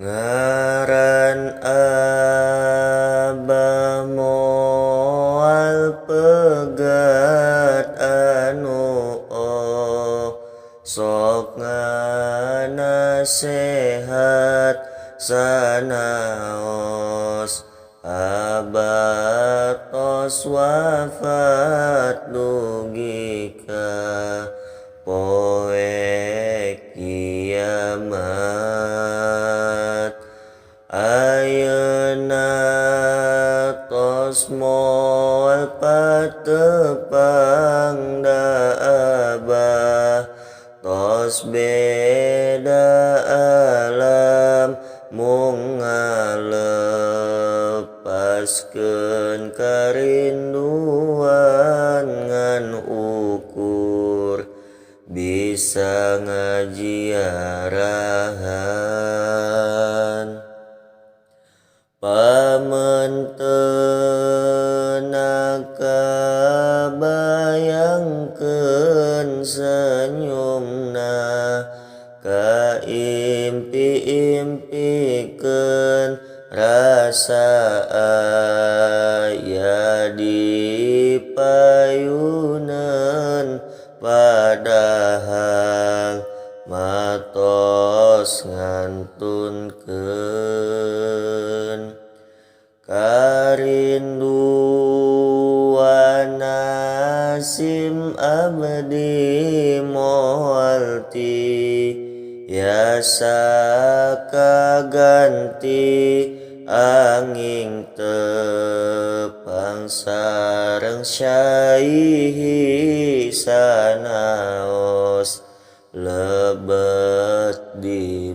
Ngaran Abah moal pegat anu sok nganasehat sanaos Abah tos wafat dugi ka poe kiamat. Ayeuna tos moal patepang da Abah tos beda alam mung ngalepaskeun karinduan ngan ukur bisa ngajiarahan. Pamenteuna kabayangkeun senyumna kaimpi-impikeun rasa aya di payuneun padahal matos ngantunkeun. Karinduan nasim abdi moal tiasa kaganti anging tepang sareng syaihi sanaos lebet di